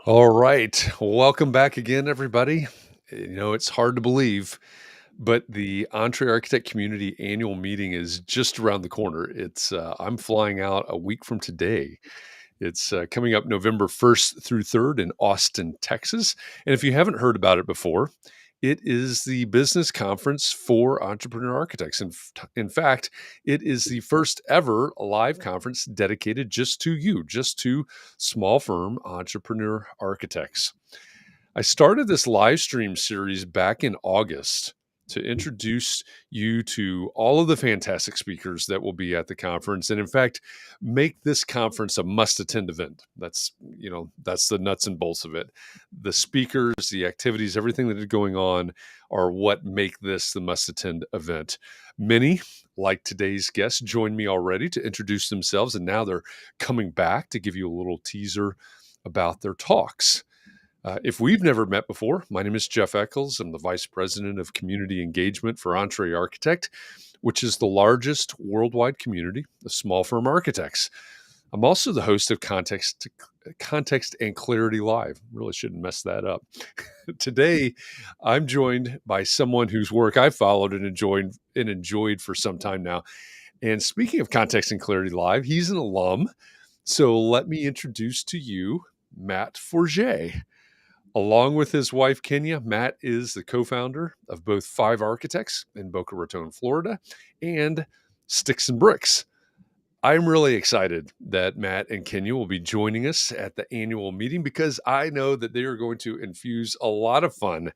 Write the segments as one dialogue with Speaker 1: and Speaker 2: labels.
Speaker 1: All right. Welcome back again, everybody. It's hard to believe, but the EntreArchitect Community Annual Meeting is just around the corner. I'm flying out a week from today. It's coming up November 1st through 3rd in Austin, Texas. And if you haven't heard about it before, it is the business conference for entrepreneur architects. In fact, it is the first ever live conference dedicated just to you, just to small firm entrepreneur architects. I started this live stream series back in August to introduce you to all of the fantastic speakers that will be at the conference, and in fact, make this conference a must-attend event. That's the nuts and bolts of it. The speakers, the activities, everything that is going on are what make this the must-attend event. Many, like today's guests, joined me already to introduce themselves, and now they're coming back to give you a little teaser about their talks. If we've never met before, my name is Jeff Eccles. I'm the Vice President of Community Engagement for EntreArchitect, which is the largest worldwide community of small firm architects. I'm also the host of Context and Clarity Live. Really shouldn't mess that up. Today, I'm joined by someone whose work I've followed and enjoyed for some time now. And speaking of Context and Clarity Live, he's an alum. So let me introduce to you Matt Forget. Along with his wife, Kenia, Matt is the co-founder of both Five Architects in Boca Raton, Florida, and Stix Brix. I'm really excited that Matt and Kenia will be joining us at the annual meeting because I know that they are going to infuse a lot of fun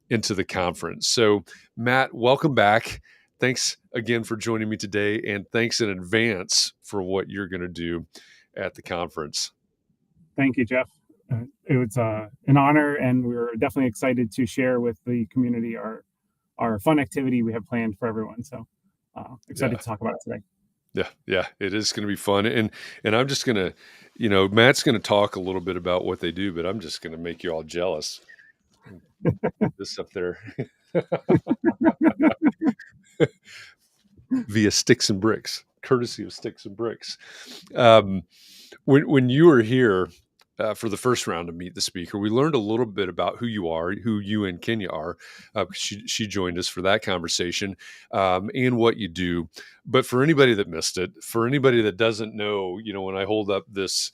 Speaker 1: into the conference. So, Matt, welcome back. Thanks again for joining me today, and thanks in advance for what you're going to do at the conference.
Speaker 2: Thank you, Jeff. It was an honor, and we're definitely excited to share with the community our fun activity we have planned for everyone. So excited to talk about it today.
Speaker 1: Yeah, it is going to be fun, and I'm just gonna, Matt's going to talk a little bit about what they do, but I'm just going to make you all jealous. Put this up there via Stix Brix, courtesy of Stix Brix. When you were here for the first round to meet the speaker, we learned a little bit about who you and Kenia are. She joined us for that conversation, and what you do. But for anybody that missed it, for anybody that doesn't know, when I hold up this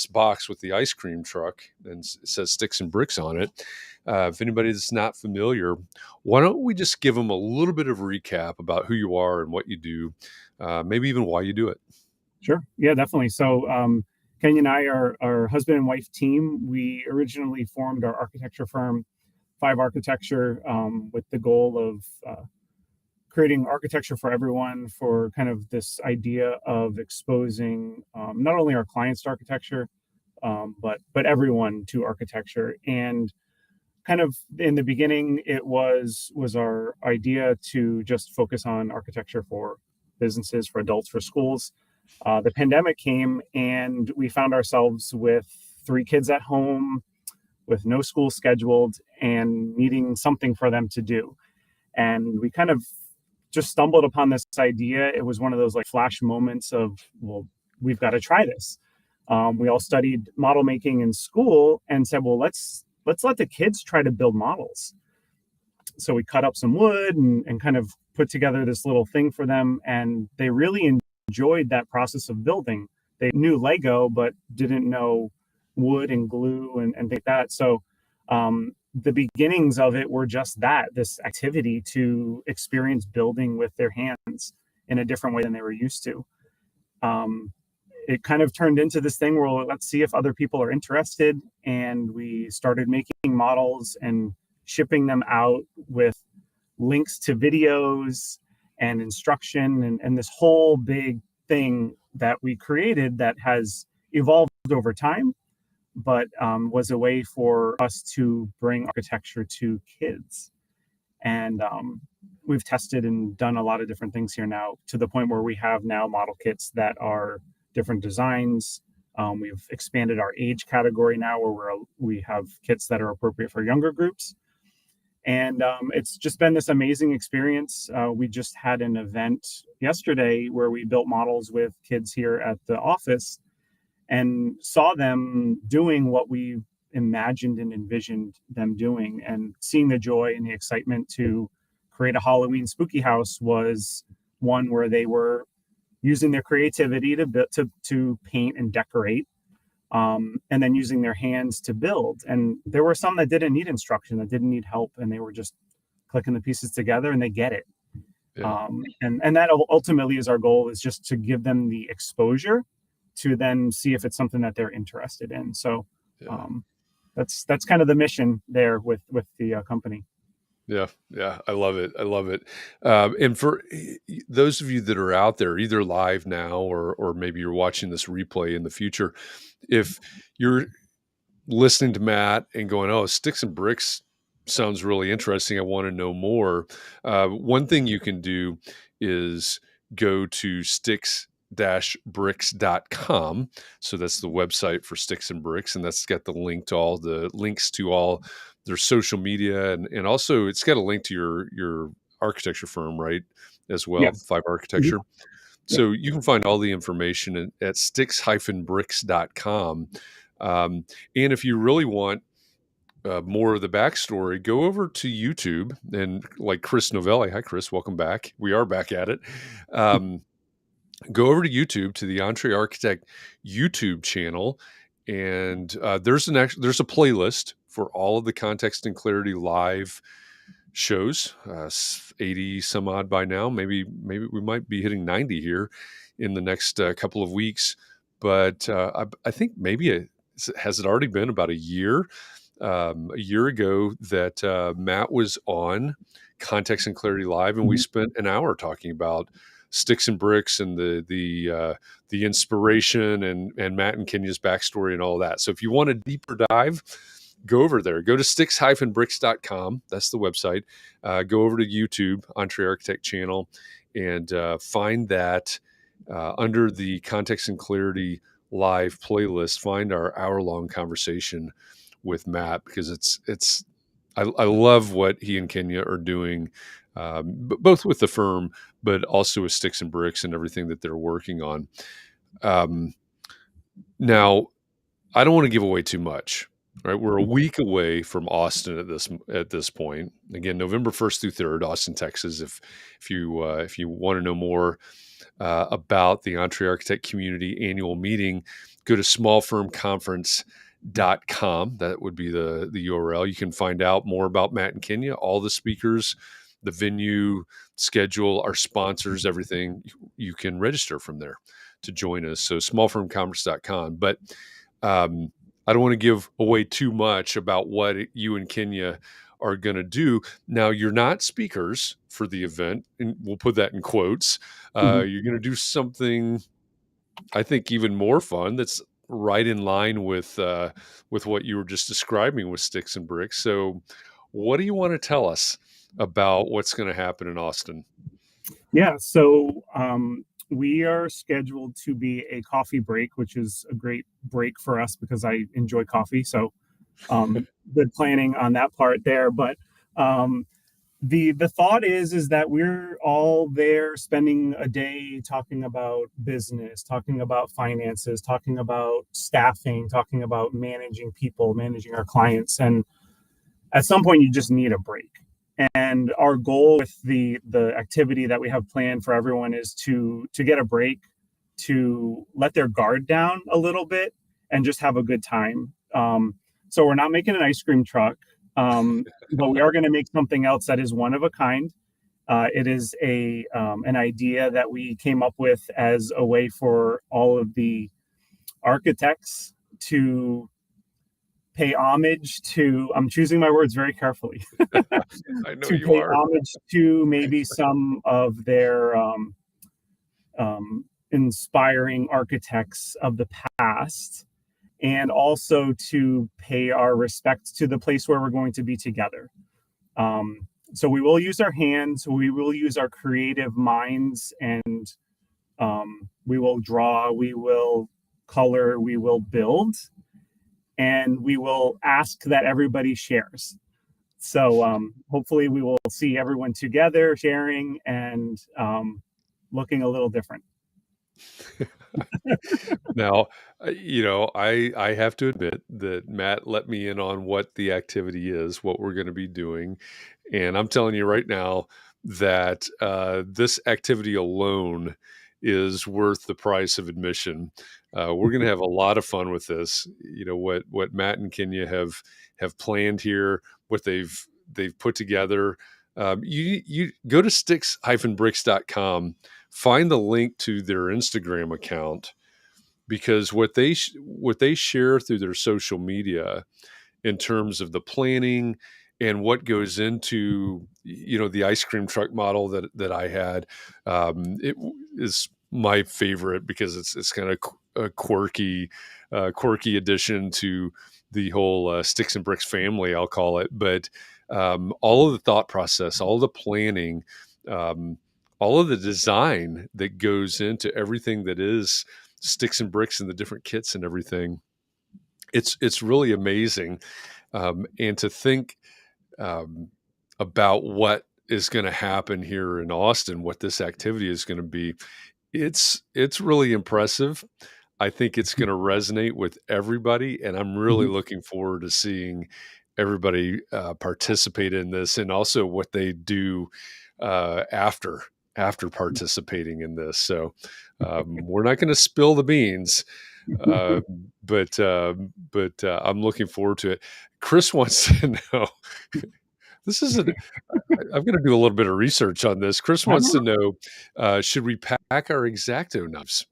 Speaker 1: box with the ice cream truck and it says Stix Brix on it, if anybody that's not familiar, why don't we just give them a little bit of recap about who you are and what you do, maybe even why you do it.
Speaker 2: Sure. Yeah, definitely. So Kenya and I are our husband and wife team. We originally formed our architecture firm, Five Architecture, with the goal of creating architecture for everyone, for kind of this idea of exposing not only our clients to architecture, but everyone to architecture. And kind of in the beginning, it was our idea to just focus on architecture for businesses, for adults, for schools. The pandemic came, and we found ourselves with 3 kids at home, with no school scheduled, and needing something for them to do. And we kind of just stumbled upon this idea. It was one of those like flash moments of, well, we've got to try this. We all studied model making in school and said, well, let's let the kids try to build models. So we cut up some wood and kind of put together this little thing for them, and they really enjoyed that process of building. They knew Lego, but didn't know wood and glue and things like that. So the beginnings of it were just this activity to experience building with their hands in a different way than they were used to. It kind of turned into this thing where let's see if other people are interested. And we started making models and shipping them out with links to videos and instruction and this whole big thing that we created that has evolved over time, but was a way for us to bring architecture to kids. And we've tested and done a lot of different things here now, to the point where we have now model kits that are different designs. We've expanded our age category now, where we have kits that are appropriate for younger groups. And it's just been this amazing experience. We just had an event yesterday where we built models with kids here at the office and saw them doing what we imagined and envisioned them doing. And seeing the joy and the excitement to create a Halloween spooky house was one where they were using their creativity to paint and decorate, and then using their hands to build. And there were some that didn't need instruction, that didn't need help, and they were just clicking the pieces together and they get it.
Speaker 1: Yeah.
Speaker 2: And that ultimately is our goal, is just to give them the exposure to then see if it's something that they're interested in. So
Speaker 1: Yeah.
Speaker 2: that's kind of the mission there with the company.
Speaker 1: Yeah, yeah, I love it. I love it. And for those of you that are out there, either live now or maybe you're watching this replay in the future, if you're listening to Matt and going, "Oh, Stix and Brix sounds really interesting. I want to know more." One thing you can do is go to stix-brix.com. So that's the website for Stix and Brix, and that's got the links to all their social media, and also it's got a link to your architecture firm, right? As well,
Speaker 2: Yes.
Speaker 1: Five
Speaker 2: Mhm.
Speaker 1: Architecture.
Speaker 2: Yep.
Speaker 1: So you can find all the information at stix-brix.com. And if you really want more of the backstory, go over to YouTube and like Chris Novelli. Hi, Chris. Welcome back. We are back at it. Um, Go over to YouTube to the EntreArchitect YouTube channel, and there's a playlist for all of the Context and Clarity live shows, 80 some odd by now. Maybe we might be hitting 90 here in the next couple of weeks. But I think maybe has it already been about a year ago that Matt was on Context and Clarity Live, and we
Speaker 2: Mhm.
Speaker 1: spent an hour talking about Stix and Brix and the inspiration and Matt and Kenya's backstory and all that. So if you want a deeper dive, go over there. Go to stix-brix.com. That's the website. Go over to YouTube, EntreArchitect channel, and find that under the Context and Clarity live playlist. Find our hour-long conversation with Matt, because I love what he and Kenya are doing, both with the firm, but also with Stix and Brix and everything that they're working on. Now, I don't want to give away too much. Right, we're a week away from Austin at this point. Again, November 1st through 3rd, Austin, Texas. If you want to know more about the EntreArchitect Community Annual Meeting, go to smallfirmconference.com. That would be the URL. You can find out more about Matt and Kenya, all the speakers, the venue, schedule, our sponsors, everything. You can register from there to join us. So smallfirmconference.com. But I don't want to give away too much about what you and Kenya are going to do. Now, you're not speakers for the event, and we'll put that in quotes.
Speaker 2: Mhm.
Speaker 1: You're going to do something, I think, even more fun. That's right in line with what you were just describing with Stix and Brix. So, what do you want to tell us about what's going to happen in Austin?
Speaker 2: Yeah. So we are scheduled to be a coffee break, which is a great break for us because I enjoy coffee. So good planning on that part there. But um, the thought is that we're all there spending a day talking about business, talking about finances, talking about staffing, talking about managing people, managing our clients. And at some point you just need a break. And our goal with the activity that we have planned for everyone is to get a break, to let their guard down a little bit and just have a good time. So we're not making an ice cream truck, but we are going to make something else that is one of a kind. It is a an idea that we came up with as a way for all of the architects to pay homage to, I'm choosing my words very carefully,
Speaker 1: I know
Speaker 2: to
Speaker 1: you
Speaker 2: pay
Speaker 1: are.
Speaker 2: homage to maybe some of their inspiring architects of the past, and also to pay our respects to the place where we're going to be together. So we will use our hands, we will use our creative minds, and we will draw, we will color, we will build, and we will ask that everybody shares. So hopefully we will see everyone together sharing and looking a little different.
Speaker 1: Now, I have to admit that Matt let me in on what the activity is, what we're gonna be doing, and I'm telling you right now that, this activity alone is worth the price of admission. We're gonna have a lot of fun with this. What Matt and Kenya have planned here, what they've put together. You go to stix-brix.com, find the link to their Instagram account, because what they share through their social media in terms of the planning and what goes into the ice cream truck model that I had, is my favorite because it's kind of a quirky addition to the whole Stix and Bricks family, I'll call it. But all of the thought process, all the planning, um, all of the design that goes into everything that is Sticks and Bricks and the different kits and everything. It's really amazing, and to think um, about what is going to happen here in Austin, what this activity is going to be. It's really impressive. I think it's going to resonate with everybody, and I'm really
Speaker 2: Mhm.
Speaker 1: looking forward to seeing everybody participate in this, and also what they do after participating in this. So we're not going to spill the beans, uh, but I'm looking forward to it. Chris wants to know. This isn't. I'm going to do a little bit of research on this. Chris
Speaker 2: I
Speaker 1: wants to
Speaker 2: don't
Speaker 1: know: should we pack our Exacto knives?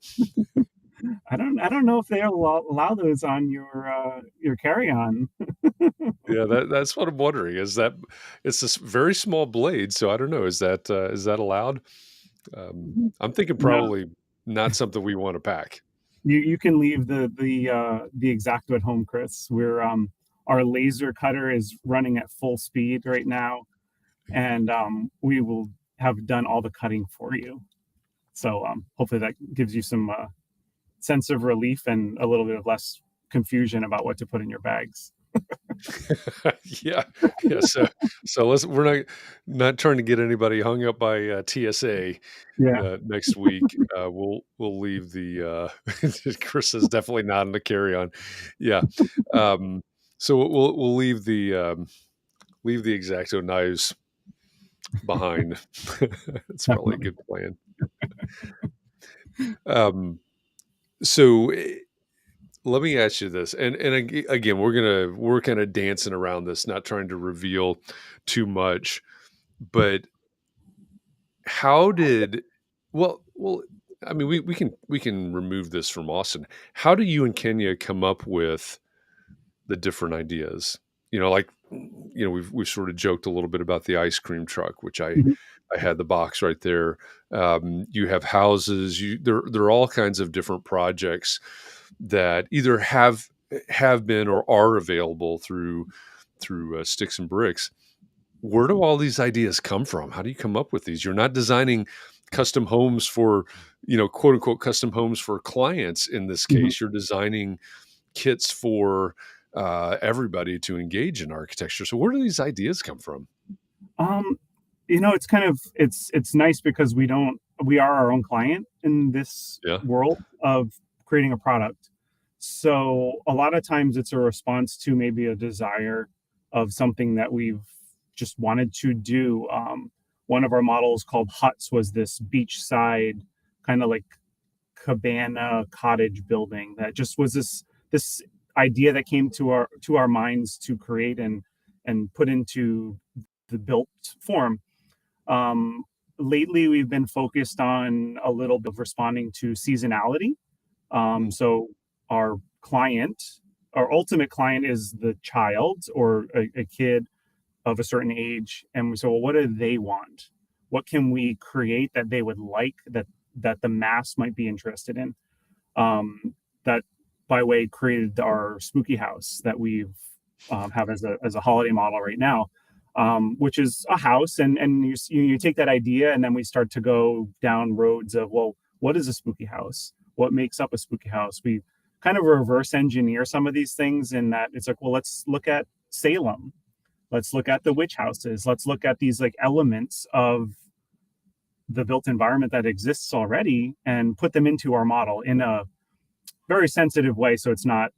Speaker 2: I don't know if they allow those on your carry-on.
Speaker 1: Yeah, that's what I'm wondering. Is that it's this very small blade? So I don't know. Is that allowed?
Speaker 2: Mhm.
Speaker 1: I'm thinking
Speaker 2: No,
Speaker 1: probably not something we want to pack.
Speaker 2: you can leave the X-Acto at home, Chris. Our laser cutter is running at full speed right now, and we will have done all the cutting for you. So hopefully that gives you some sense of relief and a little bit of less confusion about what to put in your bags.
Speaker 1: Yeah, yeah. So we're not trying to get anybody hung up by TSA
Speaker 2: Yeah.
Speaker 1: next week. We'll leave the Chris is definitely not in the carry on. Yeah. Um, so we'll leave the Exacto knives behind. It's probably a
Speaker 2: Definitely.
Speaker 1: good plan. Um, so let me ask you this, and again, we're kind of dancing around this, not trying to reveal too much, but how did well, I mean, we can remove this from Austin. How do you and Kenya come up with the different ideas? Like, we've sort of joked a little bit about the ice cream truck, which
Speaker 2: Mhm.
Speaker 1: I had the box right there. You have houses. There are all kinds of different projects that either have been or are available through Sticks and Bricks. Where do all these ideas come from? How do you come up with these? You're not designing custom homes for, quote unquote custom homes for clients in this
Speaker 2: Mhm.
Speaker 1: case. You're designing kits for everybody to engage in architecture. So where do these ideas come from?
Speaker 2: Um, it's kind of it's nice because we are our own client in this
Speaker 1: Yeah.
Speaker 2: world of creating a product. So a lot of times it's a response to maybe a desire of something that we've just wanted to do. One of our models called Huts was this beachside kind of like cabana cottage building that just was this idea that came to our minds to create and put into the built form. um, Lately we've been focused on a little bit of responding to seasonality.
Speaker 1: Mm,
Speaker 2: So our client, our ultimate client, is the child or a kid of a certain age, and so what do they want? What can we create that they would like, that the mass might be interested in? That by way created our spooky house that we've have as a holiday model right now, which is a house, and you take that idea, and then we start to go down roads of, well, what is a spooky house? What makes up a spooky house? We kind of reverse engineer some of these things in that it's like, well, let's look at Salem. Let's look at the witch houses. Let's look at these like elements of the built environment that exists already and put them into our model in a very sensitive way, so it's not,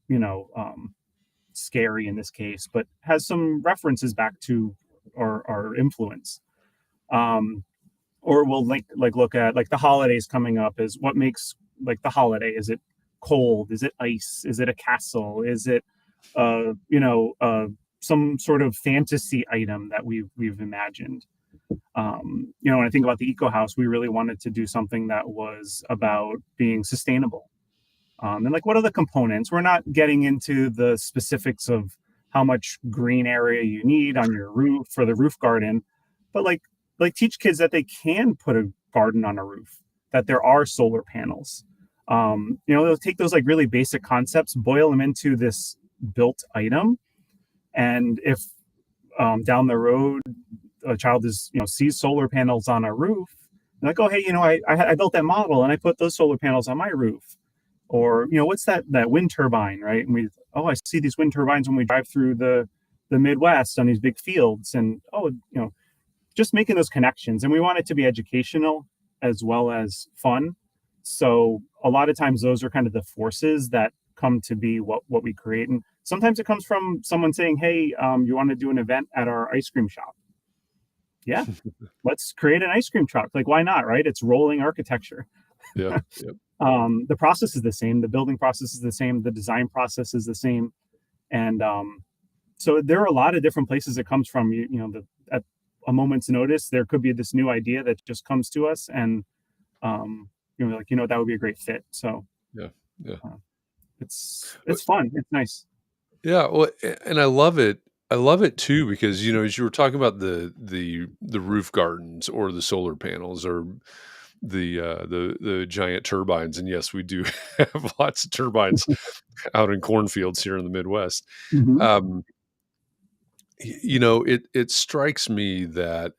Speaker 2: scary in this case, but has some references back to our influence. Um, or we'll look at like the holidays coming up as what makes like the holiday. Is it cold? Is it ice? Is it a castle? Is it some sort of fantasy item that we've imagined? When I think about the eco house, we really wanted to do something that was about being sustainable. And like, what are the components? We're not getting into the specifics of how much green area you need on your roof for the roof garden, but like teach kids that they can put a garden on a roof, that there are solar panels. They'll take those like really basic concepts, boil them into this built item, and if down the road a child sees solar panels on a roof, they're like, oh hey, I built that model and I put those solar panels on my roof. Or what's that wind turbine, right? And I see these wind turbines when we drive through the Midwest on these big fields, and just making those connections. And we want it to be educational as well as fun. So a lot of times those are kind of the forces that come to be what we create. And sometimes it comes from someone saying, hey, you want to do an event at our ice cream shop? Yeah, let's create an ice cream truck. Like, why not, right? It's rolling architecture.
Speaker 1: Yeah. Yep.
Speaker 2: The process is the same. The building process is the same. The design process is the same. And so there are a lot of different places it comes from. At a moment's notice, there could be this new idea that just comes to us, and that would be a great fit. So
Speaker 1: Yeah.
Speaker 2: it's fun. It's nice.
Speaker 1: Yeah. Well, and I love it. I love it too because as you were talking about the roof gardens or the solar panels or the giant turbines, and yes, we do have lots of turbines out in cornfields here in the Midwest.
Speaker 2: Mm-hmm.
Speaker 1: Um, it strikes me that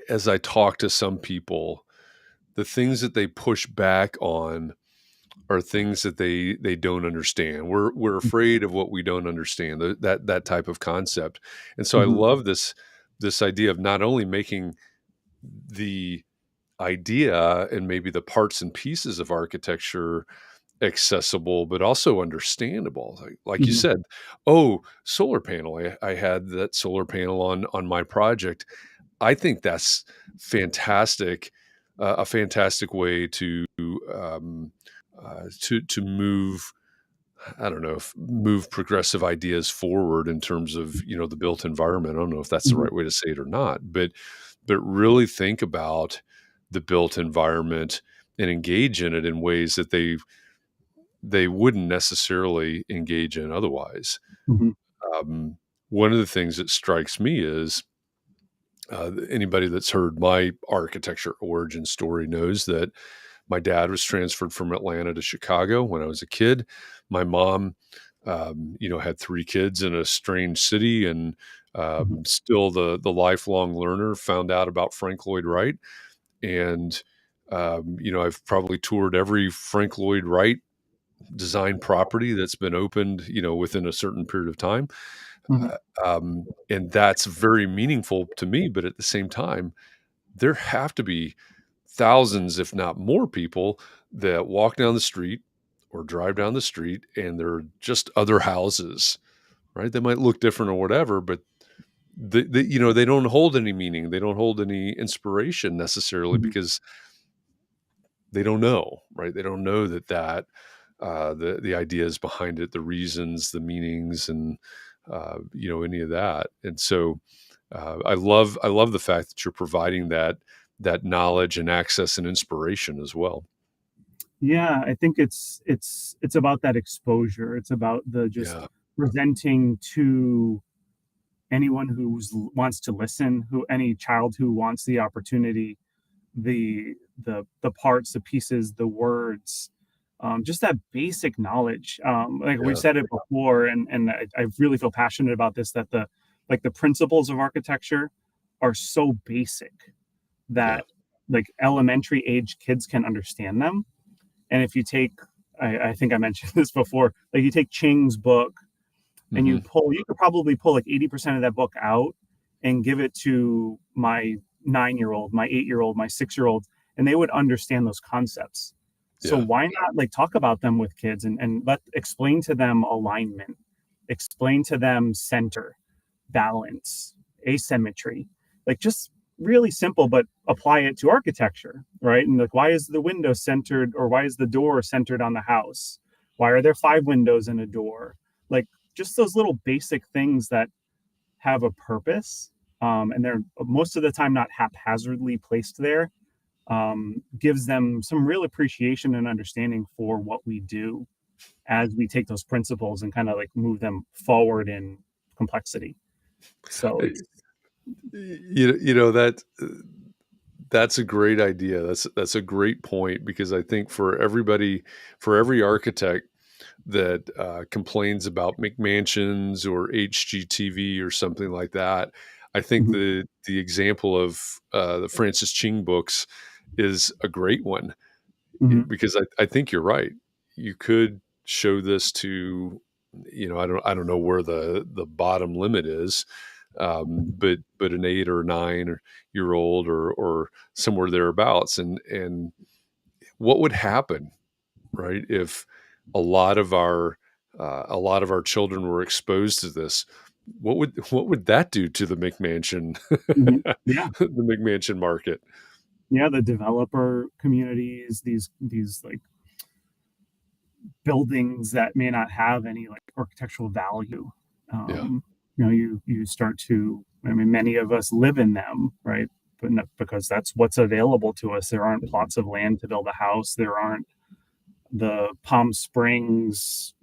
Speaker 1: as I talk to some people, the things that they push back on are things that they don't understand. We're afraid of what we don't understand, that type of concept. And so I
Speaker 2: Mm-hmm.
Speaker 1: love this idea of not only making the idea and maybe the parts and pieces of architecture accessible, but also understandable. Like you
Speaker 2: Mm-hmm.
Speaker 1: said, oh, solar panel. I had that solar panel on my project. I think that's fantastic, a fantastic way um, to move. I don't know if move progressive ideas forward in terms of the built environment. I don't know if that's the
Speaker 2: Mm-hmm.
Speaker 1: right way to say it or not, but really think about the built environment and engage in it in ways that they wouldn't necessarily engage in otherwise.
Speaker 2: Mm-hmm.
Speaker 1: Um, One of the things that strikes me is anybody that's heard my architecture origin story knows that my dad was transferred from Atlanta to Chicago when I was a kid. My mom, had 3 kids in a strange city, and
Speaker 2: Mm-hmm.
Speaker 1: still the lifelong learner. Found out about Frank Lloyd Wright, and I've probably toured every Frank Lloyd Wright design property that's been opened, within a certain period of time.
Speaker 2: Mm-hmm.
Speaker 1: And that's very meaningful to me. But at the same time, there have to be thousands, if not more people that walk down the street or drive down the street and they're just other houses, right? They might look different or whatever, but they don't hold any meaning. They don't hold any inspiration necessarily
Speaker 2: Mm-hmm.
Speaker 1: because they don't know, right? They don't know that the ideas behind it, the reasons, the meanings, and any of that. And so I love the fact that you're providing that knowledge and access and inspiration as well.
Speaker 2: Yeah, I think it's about that exposure. It's about the just
Speaker 1: Yeah,
Speaker 2: presenting to anyone who wants to listen, who any child who wants the opportunity, the parts, the pieces, the words, just that basic knowledge. Like we've
Speaker 1: yeah,
Speaker 2: said it before, and I really feel passionate about this. That the principles of architecture are so basic
Speaker 1: yeah.
Speaker 2: that like elementary age kids can understand them. And if you take, I think I mentioned this before, like you take Ching's book and
Speaker 1: Hmm.
Speaker 2: you could probably pull like 80% of that book out and give it to my 9-year-old, my 8-year-old, my 6-year-old, and they would understand those concepts. So
Speaker 1: Yeah.
Speaker 2: why not like talk about them with kids and let explain to them alignment, explain to them center, balance, asymmetry, like just really simple, but apply it to architecture, right? And like, why is the window centered, or why is the door centered on the house? Why are there 5 windows in a door? Like just those little basic things that have a purpose, and they're most of the time not haphazardly placed there, gives them some real appreciation and understanding for what we do as we take those principles and kind of like move them forward in complexity. So
Speaker 1: Uh,
Speaker 2: it's
Speaker 1: that's a great idea. That's a great point, because I think for everybody, for every architect that complains about McMansions or HGTV or something like that, I think
Speaker 2: mhm,
Speaker 1: the example of the Francis Ching books is a great one,
Speaker 2: mhm,
Speaker 1: because I think you're right. You could show this to, I don't know where the bottom limit is, but an 8 or 9 year old, or somewhere thereabouts, and what would happen, right, if a lot of our children were exposed to this? What would that do to the McMansion
Speaker 2: mhm.
Speaker 1: the
Speaker 2: Yeah,
Speaker 1: McMansion market?
Speaker 2: yeah. The developer communities, these like buildings that may not have any like architectural value.
Speaker 1: Yeah,
Speaker 2: Um, you start to. I mean, many of us live in them, right? But not, because that's what's available to us. There aren't plots of land to build a house. There aren't the Palm Springs,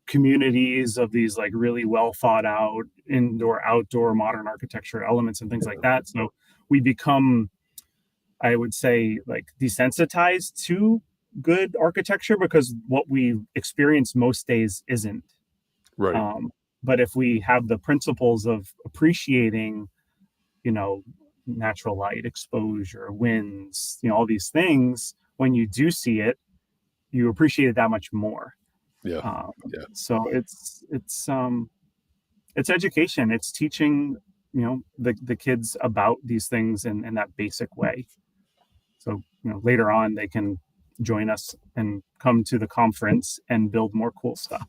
Speaker 2: communities of these like really well thought out indoor, outdoor, modern architecture elements and things like that. So we become, I would say, like desensitized to good architecture because what we experience most days isn't.
Speaker 1: right.
Speaker 2: Um, but if we have the principles of appreciating, you know, natural light, exposure, winds, all these things, when you do see it, you appreciate it that much more.
Speaker 1: Yeah,
Speaker 2: Um,
Speaker 1: yeah.
Speaker 2: so it's education. It's teaching the kids about these things in that basic way. So later on they can join us and come to the conference and build more cool stuff.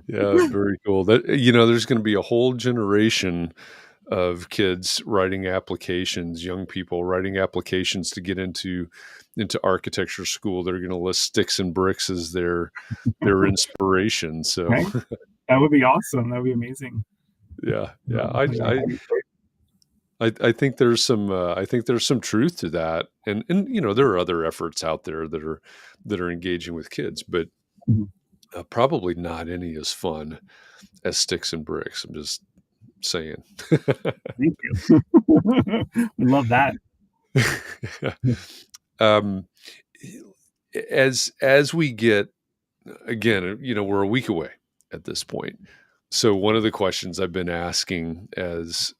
Speaker 1: Yeah, very cool. There's going to be a whole generation of kids writing applications, young people writing applications to get into architecture school. They're going to list sticks and bricks as their inspiration. So,
Speaker 2: Right? That would be awesome. That would be amazing.
Speaker 1: yeah, yeah.
Speaker 2: Um, yeah.
Speaker 1: I think there's some truth to that, and there are other efforts out there that are engaging with kids, but
Speaker 2: Mhm.
Speaker 1: probably not any as fun as sticks and bricks. I'm just saying.
Speaker 2: Thank you. We love that.
Speaker 1: um, as we get, again, we're a week away at this point. So one of the questions I've been asking as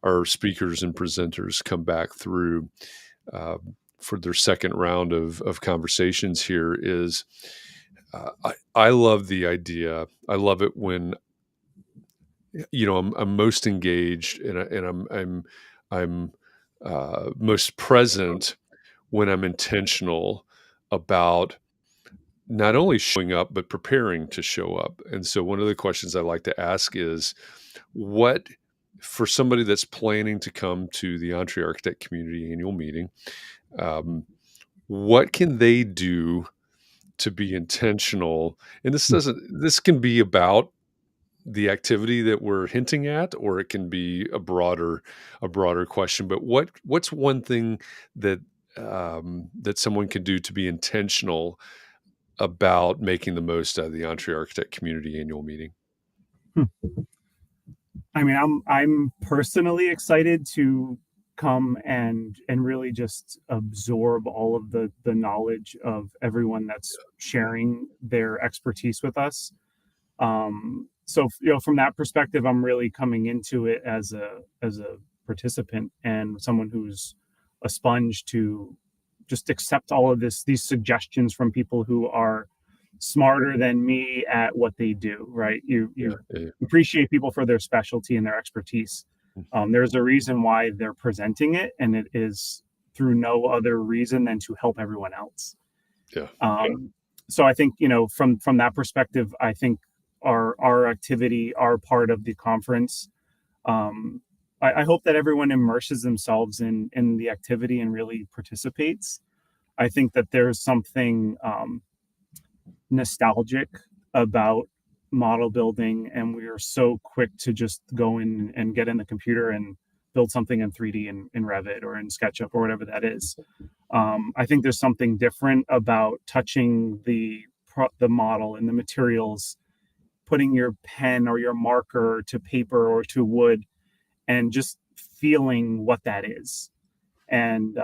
Speaker 1: our speakers and presenters come back through uh, for their second round of conversations here is, I love the idea. I love it when I'm most engaged, and I'm most present when I'm intentional about not only showing up, but preparing to show up. And so one of the questions I like to ask is, what, for somebody that's planning to come to the EntreArchitect Community Annual Meeting, um, what can they do to be intentional? And this can be about the activity that we're hinting at, or it can be a broader question. But what's one thing that that someone can do to be intentional about making the most out of the EntreArchitect Community Annual Meeting?
Speaker 2: I mean, I'm personally excited to come and really just absorb all of the knowledge of everyone that's sharing their expertise with us. So from that perspective, I'm really coming into it as a participant and someone who's a sponge to just accept all of these suggestions from people who are smarter than me at what they do. Right? You
Speaker 1: Yeah, yeah,
Speaker 2: appreciate people for their specialty and their expertise. There's a reason why they're presenting it, and it is through no other reason than to help everyone else.
Speaker 1: Yeah.
Speaker 2: So I think, from that perspective, I think our activity, our part of the conference, um, I hope that everyone immerses themselves in the activity and really participates. I think that there's something nostalgic about model building, and we are so quick to just go in and get in the computer and build something in 3D in Revit or in SketchUp or whatever that is. I think there's something different about touching the model and the materials, putting your pen or your marker to paper or to wood, and just feeling what that is. And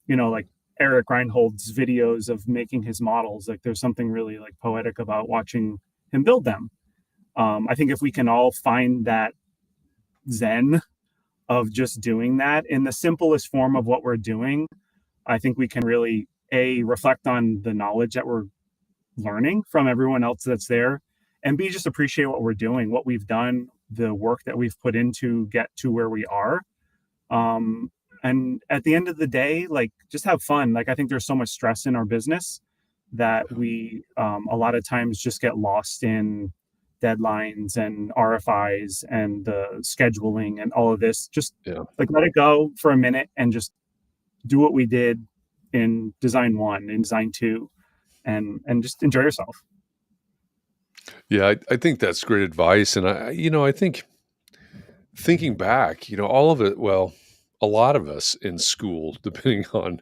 Speaker 2: like Eric Reinhold's videos of making his models, like there's something really like poetic about watching him build them. I think if we can all find that zen of just doing that in the simplest form of what we're doing, I think we can really reflect on the knowledge that we're learning from everyone else that's there, and b, just appreciate what we're doing, what we've done, the work that we've put in to get to where we are. And at the end of the day, like, just have fun. Like, I think there's so much stress in our business that we a lot of times just get lost in deadlines and RFIs and the scheduling and all of this. Just
Speaker 1: Yeah.
Speaker 2: like let it go for a minute and just do what we did in design one, in design two, and just enjoy yourself.
Speaker 1: Yeah, I think that's great advice, and I think thinking back, all of it, well, a lot of us in school, depending on,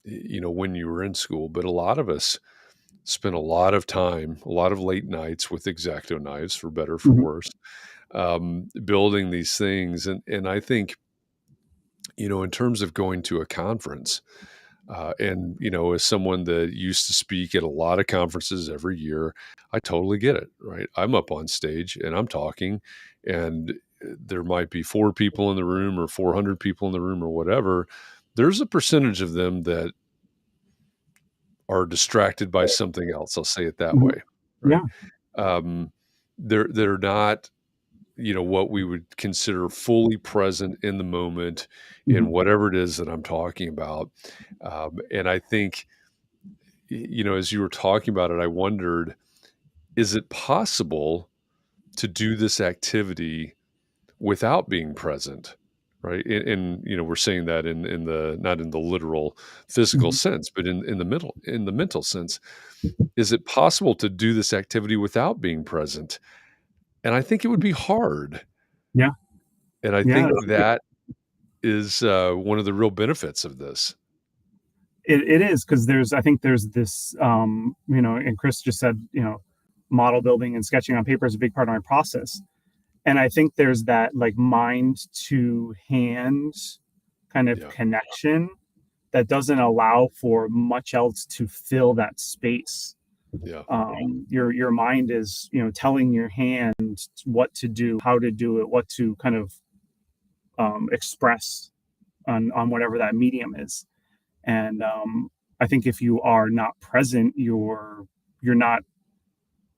Speaker 1: when you were in school, but a lot of us spent a lot of time, a lot of late nights with X-Acto knives, for better or for
Speaker 2: Mhm.
Speaker 1: worse, building these things, and I think, in terms of going to a conference, and as someone that used to speak at a lot of conferences every year, I totally get it, right? I'm up on stage and I'm talking, and there might be 4 people in the room or 400 people in the room or whatever. There's a percentage of them that are distracted by something else. I'll say it that
Speaker 2: Mhm.
Speaker 1: way, right?
Speaker 2: Yeah.
Speaker 1: Um, they're not, what we would consider fully present in the moment in
Speaker 2: Mhm.
Speaker 1: whatever it is that I'm talking about. And I think, as you were talking about it, I wondered, is it possible to do this activity without being present? Right. And we're saying that in the, not in the literal physical
Speaker 2: Mhm.
Speaker 1: sense, but in the mental sense. Is it possible to do this activity without being present? And I think it would be hard.
Speaker 2: Yeah.
Speaker 1: And I
Speaker 2: Yeah.
Speaker 1: think that is one of the real benefits of this.
Speaker 2: It is because I think there's this, and Chris just said, model building and sketching on paper is a big part of my process. And I think there's that like mind to hand kind of
Speaker 1: Yeah.
Speaker 2: connection that doesn't allow for much else to fill that space.
Speaker 1: Yeah.
Speaker 2: Your mind is, telling your hand what to do, how to do it, what to kind of express on whatever that medium is. And I think if you are not present, you're not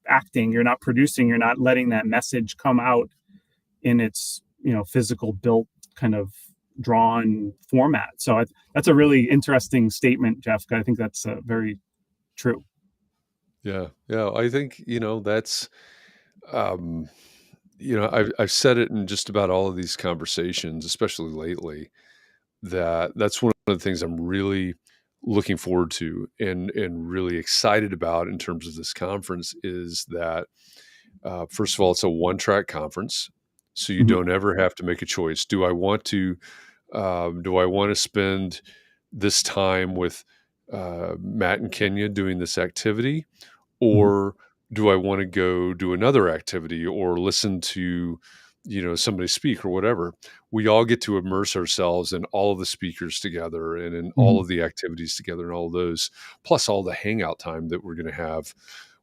Speaker 2: acting, you're not producing, you're not letting that message come out in its physical built kind of drawn format. So that's a really interesting statement, Jeff. I think that's very true.
Speaker 1: Yeah. Yeah. I think, that's, um, I've said it in just about all of these conversations, especially lately, that's one of the things I'm really looking forward to and really excited about in terms of this conference is that, first of all, it's a one-track conference, so you
Speaker 2: Mhm.
Speaker 1: don't ever have to make a choice. Do I want to spend this time with Matt and Kenya doing this activity,
Speaker 2: Mhm.
Speaker 1: or do I want to go do another activity or listen to, somebody speak or whatever? We all get to immerse ourselves in all of the speakers together and in all
Speaker 2: Mhm.
Speaker 1: of the activities together and all of those, plus all the hangout time that we're going to have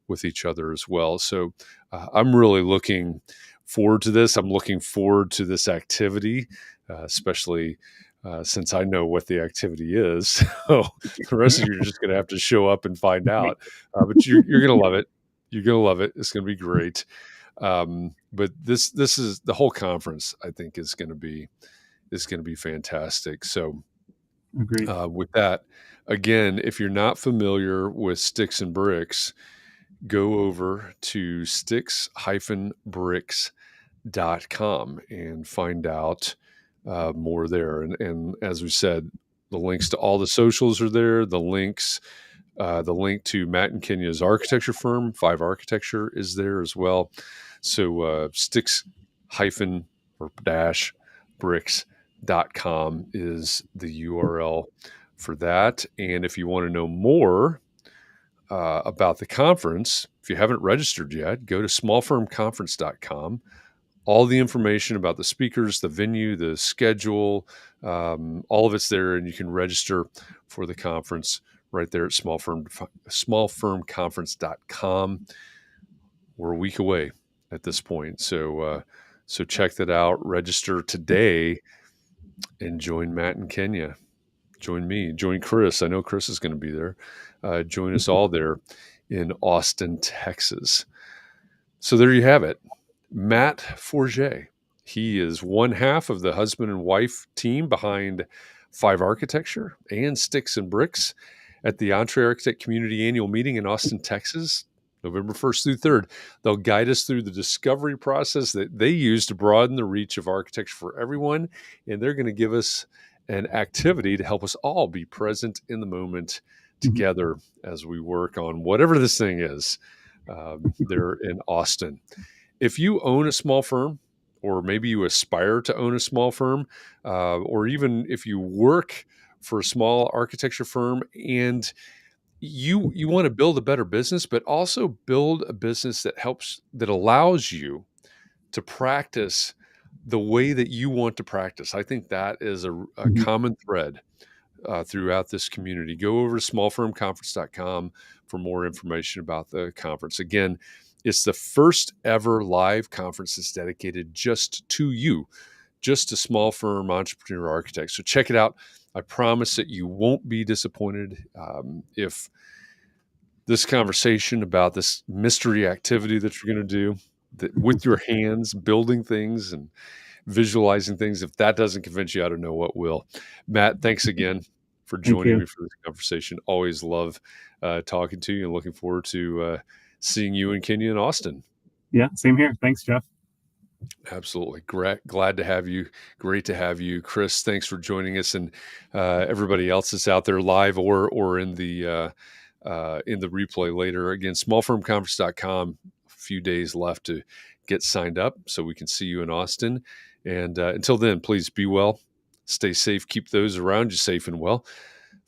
Speaker 1: with each other as well. So I'm really looking forward to this. I'm looking forward to this activity, especially since I know what the activity is. So the rest of you are just going to have to show up and find out. But you're going to love it. You're going to love it. It's going to be great. But this is the whole conference. I think is going to be fantastic. So
Speaker 2: Agreed.
Speaker 1: with that, again, if you're not familiar with Stix and Bricks, go over to stix-bricks.com and find out more there. And as we said, the links to all the socials are there. The link to Matt and Kenya's architecture firm, Five Architecture, is there as well. So Stix hyphen or dash bricks.com is the URL for that. And if you want to know more about the conference, if you haven't registered yet, go to smallfirmconference.com. All the information about the speakers, the venue, the schedule, all of it's there, and you can register for the conference right there at smallfirmconference.com. We're a week away at this point, so check that out. Register today and join Matt and Kenya. Join me. Join Chris. I know Chris is going to be there. Join us all there in Austin, Texas. So there you have it. Matt Forget. He is one half of the husband and wife team behind Five Architecture and Stix and Bricks at the EntreArchitect Community Annual Meeting in Austin, Texas, November 1st through 3rd. They'll guide us through the discovery process that they use to broaden the reach of architecture for everyone, and they're going to give us an activity to help us all be present in the moment together as we work on whatever this thing is. They're in Austin. If you own a small firm, or maybe you aspire to own a small firm, or even if you work for a small architecture firm and you want to build a better business, but also build a business that allows you to practice the way that you want to practice. I think that is a common thread throughout this community. Go over to smallfirmconference.com for more information about the conference. Again, it's the first ever live conference that's dedicated just to you, just to small firm entrepreneur architects. So check it out. I promise that you won't be disappointed if this conversation about this mystery activity that you're going to do with your hands, building things and visualizing things, if that doesn't convince you, I don't know what will. Matt, thanks again for
Speaker 2: Thank
Speaker 1: joining
Speaker 2: you.
Speaker 1: me for this conversation. Always love talking to you and looking forward to seeing you in Kenya and Austin.
Speaker 2: Yeah, same here. Thanks, Jeff.
Speaker 1: Absolutely. Glad to have you. Great to have you. Chris, thanks for joining us. And everybody else that's out there live or in the replay later. Again, smallfirmconference.com. A few days left to get signed up so we can see you in Austin. And until then, please be well, stay safe, keep those around you safe and well.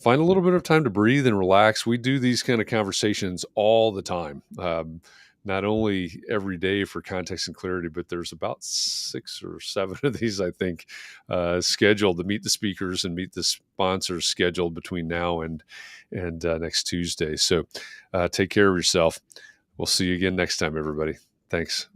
Speaker 1: Find a little bit of time to breathe and relax. We do these kind of conversations all the time. Not only every day for context and clarity, but there's about 6 or 7 of these, I think, scheduled to meet the speakers and meet the sponsors scheduled between now and next Tuesday. So take care of yourself. We'll see you again next time, everybody. Thanks.